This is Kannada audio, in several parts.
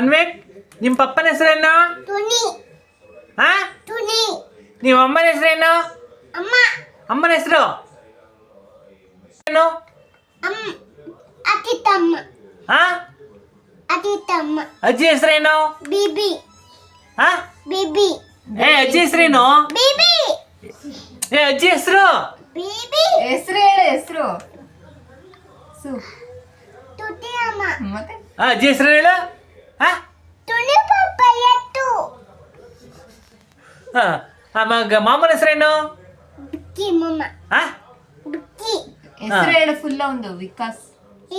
ಅನ್ವೇಕ್, ನಿಮ್ಮ ಪಪ್ಪನ ಹೆಸರೇನು? ತುನಿ. ಹಾ? ತುನಿ. ನಿಮ್ಮ ಅಮ್ಮನ ಹೆಸರೇನು? ಅಮ್ಮ. ಅಮ್ಮನ ಹೆಸರು ಏನು? ಅತಿತಮ್ಮ. ಹಾ? ಅತಿತಮ್ಮ. ಅಜ್ಜಿ ಹೆಸರೇನು? ಬಿಬಿ. ಹಾ? ಬಿಬಿ. ಅಜ್ಜಿ ಹೆಸರೇನು? ಬಿಬಿ. ಅಜ್ಜಿ ಹೆಸರು? ಬಿಬಿ. ಹೆಸರು ಹೇಳು, ಹೆಸರು. ತುಟಿ ಅಮ್ಮ. ಮತ್ತೆ ಅಜ್ಜಿ ಹೆಸರು ಹೇಳು. ಹಾ? ತುನಿ ಪಪ್ಪ ಎತ್ತು. ಮಾಮನ ಹೆಸರೇನು? ಬಿಕ್ಕಿ ಮಮ್ಮ. ಹಾ? ಬಿಕ್ಕಿ. ಹೆಸರು ಹೇಳು ಫುಲ್ ಒಂದು ವಿಕಾಸ್.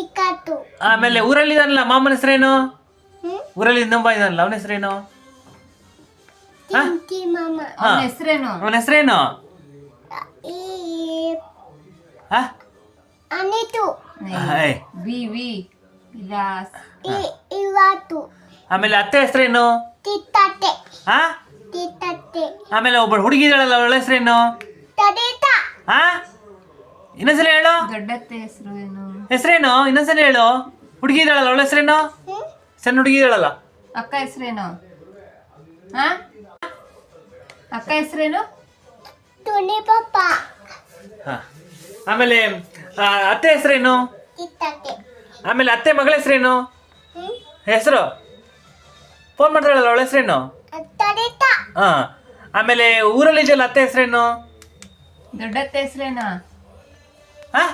ಇಕಾತು. ಆಮೇಲೆ ಊರಲ್ಲಿ ಇದಾನಲ್ಲ ಮಾಮನ ಹೆಸರೇನು? ಊರಲ್ಲಿ ಇನ್ನೊಬ್ಬ ಇದಾನಲ್ಲ ಅವನ ಹೆಸರೇನು? ತಿಂಕಿ ಮಮ್ಮ. ಅವನ ಹೆಸರೇನು? ಅವನ ಹೆಸರೇನು? ಈ ಹಾ? ಅನಿತು. ವಿ ವಿಲಾಸ್. ಇವತ್ತು. ಆಮೇಲೆ ಅತ್ತೆ ಹೆಸರೇನು? ತಿತ್ತತೆ. ಹಾ? ತಿತ್ತತೆ. ಆಮೇಲೆ ಒಬ್ಬ ಹುಡುಗಿ ಇದ್ದಾಳಲ್ಲ ಅವಳ ಹೆಸರೇನು? ತಡೀತ. ಹಾ? ಇನ್ನೊಂದ್ಸಲ ಹೇಳು. ದೊಡ್ಡತ್ತೆ ಹೆಸರು ಏನು? ಹೆಸರೇನು? ಇನ್ನೊಂದ್ಸಲ ಹೇಳು. ಹುಡುಗಿ ಇದ್ದಾಳಲ್ಲ ಅವಳ ಹೆಸರೇನು? ಸಣ್ಣ ಹುಡುಗಿ ಇದ್ದಾಳಲ್ಲ. ಅಕ್ಕ ಹೆಸರೇನು? ಹಾ? ಅಕ್ಕ ಹೆಸರೇನು? ತುನಿ ಪಪ್ಪ. ಹಾ. ಆಮೇಲೆ ಅತ್ತೆ ಹೆಸರೇನು? ತಿತ್ತತೆ. ಆಮೇಲೆ ಅತ್ತೆ ಮಗಳ ಹೆಸರೇನು? ಹೆಸರು ಫೋನ್ ಮಾಡ್ತಾಳಲ್ಲ ಅವಳ ಹೆಸರೇನು? ತಡೀತ. ಹಾ. ಆಮೇಲೆ ಊರಲ್ಲಿ ಇದೆಯಲ್ಲ ಅತ್ತೆ ಹೆಸರೇನು? ದೊಡ್ಡತ್ತೆ ಹೆಸರೇನು? ಹಾ?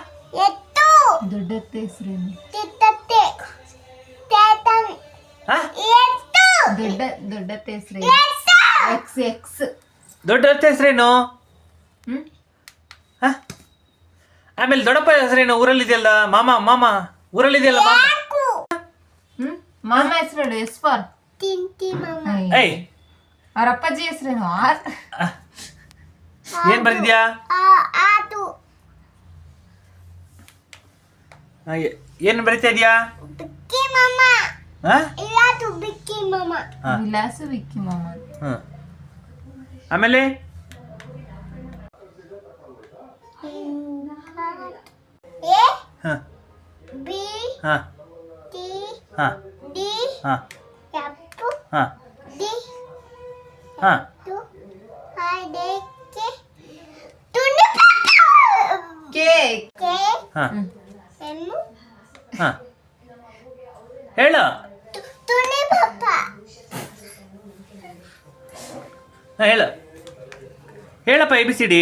ಎತ್ತು. ದೊಡ್ಡತ್ತೆ ಹೆಸರೇನು? ತಿತ್ತತೆ. ತೇತನ್. ಹಾ? ಎತ್ತು. ದೊಡ್ಡತ್ತೆ ಹೆಸರೇನು? X X. ದೊಡ್ಡ ಅತ್ತೆ ಹೆಸರೇನು? ಹ್ಮ್. ಹಾ? ಆಮೇಲೆ ದೊಡ್ಡಪ್ಪ ಹೆಸರೇನು? ಊರಲ್ಲಿ ಇದೆಯಲ್ಲ ಮಾಮ ಊರಲ್ಲಿ ಇದೆಯಲ್ಲ ಮಾಮ. ಹ್ಮ್. ಮಾಮ ಹೆಸರು ಹೇಳು. ಎಸ್ ಫಾರ್ ತಿಂತಿ ಮಮ್ಮ. ಏಯ್, ಅವ್ರ ಅಪ್ಪಾಜಿ ಹೆಸರೇನು? ಏನ್ ಬರ್ದಿದ್ಯಾ? ಆತು. ಏನ್ ಬರಿತಾ ಇದೀಯಾ? ಬಿಕ್ಕಿ ಮಮ್ಮ. ಹಾ? ಇಲಾತು ಬಿಕ್ಕಿ ಮಮ್ಮ. ವಿಲಾಸು ವಿಕ್ಕಿ ಮಾಮ. ಹಾ. ಆಮೇಲೆ ಎ ಹಾ. ಬಿ ಹಾ. ಟಿ ಹಾ. ಡಿ ಹಾ. ಎಫ್ ಹಾ. ಡಿ ಹಾ. ಟು ಐ ಕೆ ತುನಿ ಪಪ್ಪ. ಕೇಕ್. ಕೆ ಹಾ. ಎಮ್ ಹಾ. ಹೇಳು. ತುನಿ ಪಪ್ಪ. ಹೇಳು. ಹೇಳಪ್ಪ ABCD.